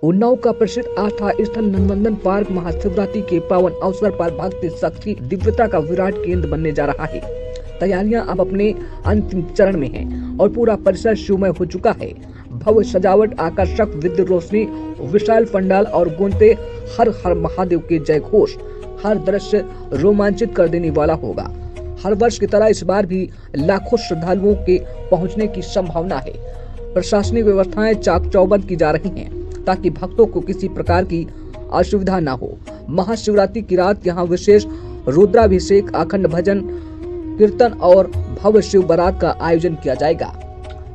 उन्नाव का प्रसिद्ध आस्था स्थल नंदनवन पार्क महाशिवरात्रि के पावन अवसर पर भक्ति शक्ति दिव्यता का विराट केंद्र बनने जा रहा है। तैयारियां अब अपने अंतिम चरण में हैं और पूरा परिसर शिवमय हो चुका है। भव्य सजावट, आकर्षक विद्युत रोशनी, विशाल पंडाल और गूंजते हर हर महादेव के जय घोष हर दृश्य रोमांचित कर देने वाला होगा। हर वर्ष की तरह इस बार भी लाखों श्रद्धालुओं के पहुंचने की संभावना है। प्रशासनिक व्यवस्थाएं चाक चौबंद की जा रही हैं ताकि भक्तों को किसी प्रकार की असुविधा न हो। महाशिवरात्रि की रात यहाँ विशेष रुद्राभिषेक, अखंड भजन कीर्तन और भव्य शिव बारात का आयोजन किया जाएगा।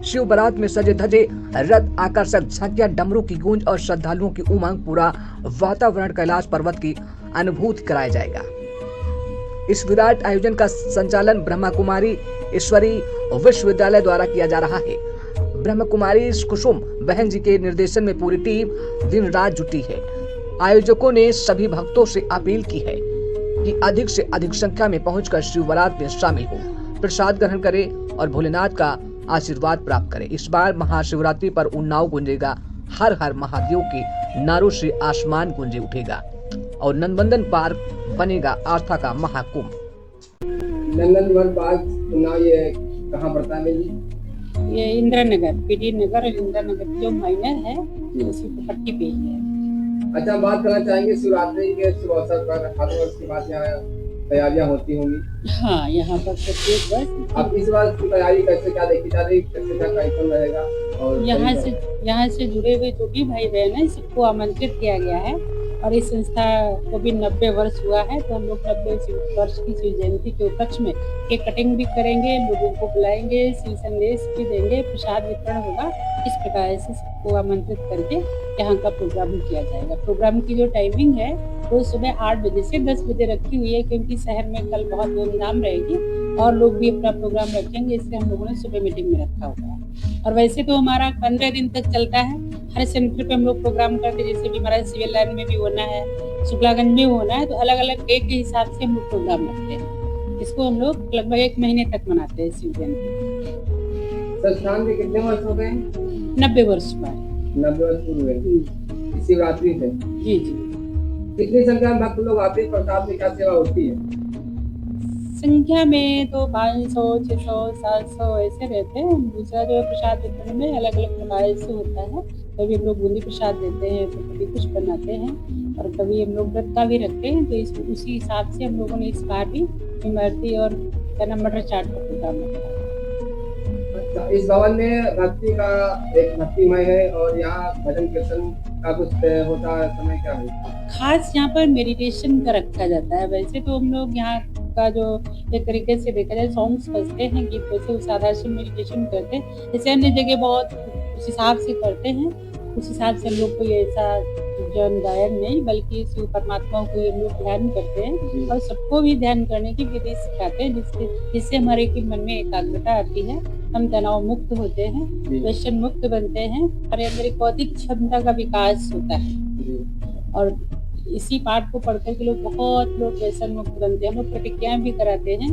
शिव बारात में सजे धजे रथ, आकर्षक झांकियां, डमरू की गूंज और श्रद्धालुओं की उमंग, पूरा वातावरण कैलाश पर्वत की अनुभूति कराया जाएगा। इस विराट आयोजन का संचालन ब्रह्मा कुमारी ईश्वरी विश्वविद्यालय द्वारा किया जा रहा है। ब्रह्मा कुमारी कुसुम बहन जी के निर्देशन में पूरी टीम दिन रात जुटी है। आयोजकों ने सभी भक्तों से अपील की है कि अधिक से अधिक संख्या में पहुंचकर शिव बारात में शामिल हो, प्रसाद ग्रहण करें और भोलेनाथ का आशीर्वाद प्राप्त करें। इस बार महाशिवरात्रि पर उन्नाव गूंजेगा, हर हर महादेव के नारों से आसमान गूंजे उठेगा और नंदनवन पार्क बनेगा आस्था का महाकुंभ। नंदनवन पार्क उन्नाव ये कहाँ पड़ता है जी? ये इंदिरा नगर, पीडी नगर और इंदिरा नगर जो माइनर है उसी को पट्टी पे ही है। अच्छा, बात करना चाहेंगे शिवरात्रि के शुभ अवसर पर हर वर्ष के बाद यहाँ तैयारियां होती होंगी। हाँ, यहाँ पर प्रत्येक वर्ष। अब इस बार की तैयारी कैसे क्या देखी जा रही, कैसे क्या कार्यक्रम रहेगा? और यहाँ से जुड़े हुए जो भी भाई बहन है सबको आमंत्रित किया गया है और इस संस्था को भी 90 वर्ष हुआ है, तो हम लोग 90 वर्ष की शिव जयंती के उपलक्ष्य में केक कटिंग भी करेंगे, लोगों को बुलाएंगे, शिव संदेश भी देंगे, प्रसाद वितरण होगा। इस प्रकार से सबको आमंत्रित करके यहाँ का प्रोग्राम किया जाएगा। प्रोग्राम की जो टाइमिंग है वो सुबह 8 बजे से 10 बजे रखी हुई है, क्योंकि शहर में कल बहुत धूमधाम रहेगी और लोग भी अपना प्रोग्राम रखेंगे, इसलिए हम लोगों ने सुबह मीटिंग में रखा हुआ है। और वैसे तो हमारा 15 दिन तक चलता है। हर सेंटर पे हम लोग प्रोग्राम करते हैं, जैसे भी हमारा सिविल लाइन में भी होना है, शुक्लागंज में होना है, तो अलग अलग डे के हिसाब से हम लोग प्रोग्राम रखते हैं। इसको हम लोग लगभग 1 महीने तक मनाते हैं शिव जयंती। संस्थान के कितने वर्ष हो गए? 90 वर्ष पर। 90 वर्ष पूरे हुए शिवरात्रि से। जी जी। कितनी संख्या में भक्त लोग आते हैं? प्रसाद में क्या सेवा होती है? संख्या में तो 500, 600, 700 ऐसे रहते हैं। दूसरा जो प्रसाद वितरण में अलग अलग प्रकार से होता है। कभी हम लोग बूंदी प्रसाद देते हैं, तो कभी कुछ बनाते हैं और कभी हम लोग व्रत का भी रखते हैं। तो उसी हिसाब से हम लोगों ने इस बार भी इमरती और मटर चाट का प्रोग्राम रखा। अच्छा, इस भवन में भक्ति का एक भक्तिमय है और यहाँ भजन कीर्तन का कुछ होता है, समय क्या है? खास यहाँ पर मेडिटेशन का रखा जाता है। वैसे तो हम लोग यहाँ का जो एक तरीके से देखा जाए सॉन्ग्स बजते हैं, गीत बजते, उस आधार से मेडिटेशन करते हैं। जैसे अन्य जगह बहुत उस हिसाब से करते हैं, उस हिसाब से हम लोग कोई ऐसा जन गायन नहीं, बल्कि शिव परमात्मा को हम लोग ध्यान करते हैं और सबको भी ध्यान करने की विधि सिखाते हैं, जिससे हमारे के मन में एकाग्रता आती है, हम तनाव मुक्त होते हैं, व्यसन मुक्त बनते हैं और हमारी बौद्धिक क्षमता का विकास होता है। और इसी पाठ को पढ़कर के बहुत लोग व्यसन मुक्त बनते हैं। हम लोग प्रतिज्ञा भी कराते हैं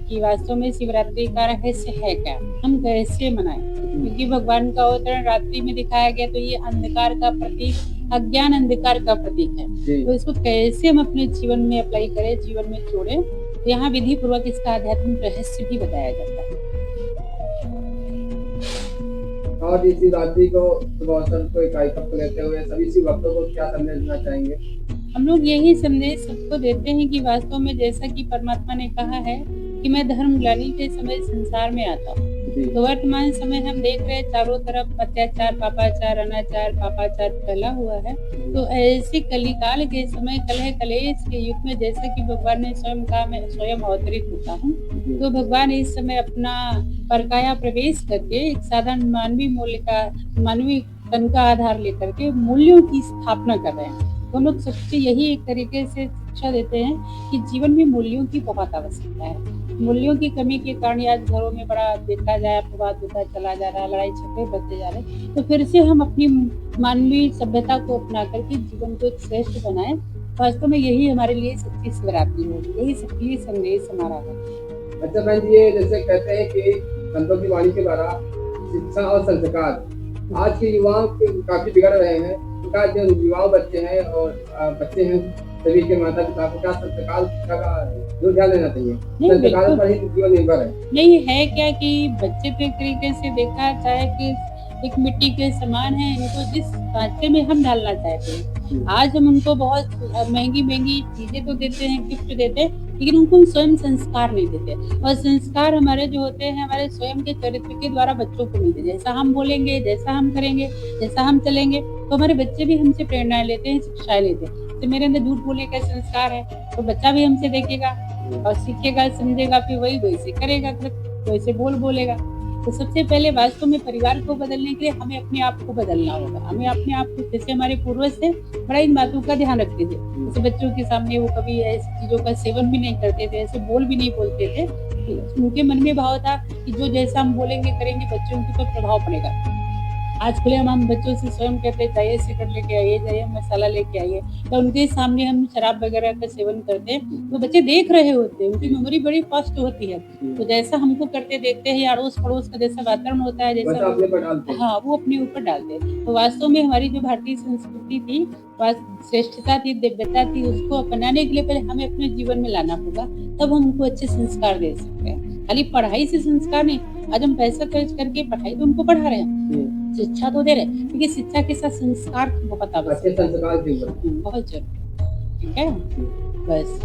कि वास्तव में शिवरात्रि का रहस्य है क्या, हम कैसे मनाएं, क्योंकि भगवान का अवतरण रात्रि में दिखाया गया, तो ये अंधकार का प्रतीक, अज्ञान अंधकार का प्रतीक है। तो इसको कैसे हम अपने जीवन में अप्लाई करें, जीवन में जोड़ें, तो यहाँ विधि पूर्वक इसका आध्यात्मिक रहस्य भी बताया जाता है। और इस शिवरात्रि को शुभ अवसर को एक कार्यक्रम लेते हुए सभी शिव भक्तों को क्या संदेश देना चाहेंगे? हम लोग यही संदेश सबको देते हैं कि वास्तव में जैसा कि परमात्मा ने कहा है कि मैं धर्म ग्लानि के समय संसार में आता हूँ, तो वर्तमान समय हम देख रहे हैं चारों तरफ अत्याचार, पापाचार, अनाचार, पापाचार फैला हुआ है। तो ऐसे कलिकाल के समय कलह कलेश के युग में जैसा कि भगवान ने स्वयं कहा मैं स्वयं अवतरित होता हूँ, तो भगवान इस समय अपना परकाया प्रवेश करके एक साधारण मानवीय तन का आधार लेकर के मूल्यों की स्थापना कर रहे हैं। तो हम लोग सबसे यही एक तरीके से शिक्षा देते हैं कि जीवन में मूल्यों की बहुत आवश्यकता है। मूल्यों की कमी के कारण आज घरों में बड़ा देखा जाए अपवाद होता चला जा रहा है, लड़ाई झगड़े बढ़ते जा रहे हैं। तो फिर से हम अपनी मानवीय सभ्यता को अपना करके जीवन को एक श्रेष्ठ बनाएं। वास्तव में यही हमारे लिए सच्ची शिवरात्रि होगी, यही सबके लिए संदेश हमारा है। अच्छा बहन जी, ये जैसे कहते हैं कि संतों की वाणी के द्वारा शिक्षा और संस्कार आज के युवाओं काफी बिगड़ रहे हैं, तो उनका जो युवा बच्चे हैं और बच्चे हैं, सभी के माता पिता को क्या संस्कार शिक्षा का जो ध्यान देना चाहिए? नहीं, संस्कार बिल्कुल। पर ही जीवन निर्भर है। नहीं है क्या कि बच्चे तो एक तरीके से देखा जाए कि एक मिट्टी के समान है, इनको जिस ढांचे में हम डालना चाहते हैं। आज हम उनको बहुत महंगी चीजें तो देते हैं, गिफ्ट देते हैं, लेकिन उनको हम स्वयं संस्कार नहीं देते। और संस्कार हमारे जो होते हैं हमारे स्वयं के चरित्र के द्वारा बच्चों को मिलते हैं। जैसा हम बोलेंगे, जैसा हम करेंगे, जैसा हम चलेंगे, तो हमारे बच्चे भी हमसे प्रेरणाएं लेते हैं, शिक्षाएं लेते हैं। तो मेरे अंदर झूठ बोलने का संस्कार है, तो बच्चा भी हमसे देखेगा और सीखेगा, समझेगा, फिर वही वैसे करेगा, वैसे बोलेगा। तो सबसे पहले वास्तव में परिवार को बदलने के लिए हमें अपने आप को बदलना होगा। हमें अपने आप को, जैसे हमारे पूर्वज थे, बड़ा इन बातों का ध्यान रखते थे। जैसे बच्चों के सामने वो कभी ऐसी चीजों का सेवन भी नहीं करते थे, ऐसे बोल भी नहीं बोलते थे। उनके मन में भाव था कि जो जैसा हम बोलेंगे करेंगे बच्चों के ऊपर प्रभाव पड़ेगा। आज खुले हम बच्चों से स्वयं कहते हैं चाहिए सिगरेट लेके आइए, चाहिए मसाला लेके आइए, तो उनके सामने हम शराब वगैरह का सेवन करते हैं, तो बच्चे देख रहे होते हैं, उनकी मेमोरी बड़ी फास्ट होती है। तो जैसा हमको करते देखते हैं या अड़ोस पड़ोस का जैसा वातावरण होता है, बच्चा अपने पर डालते हैं। हाँ, वो अपने ऊपर डालते हैं। तो वास्तव में हमारी जो भारतीय संस्कृति थी, श्रेष्ठता थी, दिव्यता थी, उसको अपनाने के लिए पहले हमें अपने जीवन में लाना होगा, तब हम उनको अच्छे संस्कार दे सकते हैं। खाली पढ़ाई से संस्कार नहीं, आज हम पैसा खर्च करके पढ़ाई तो उनको पढ़ा रहे हैं, शिक्षा तो दे रहे हैं, क्योंकि शिक्षा के साथ संस्कार बहुत आवश्यक है, अच्छे संस्कार की जरूरत है। बहुत जरूरी है। ठीक है, बस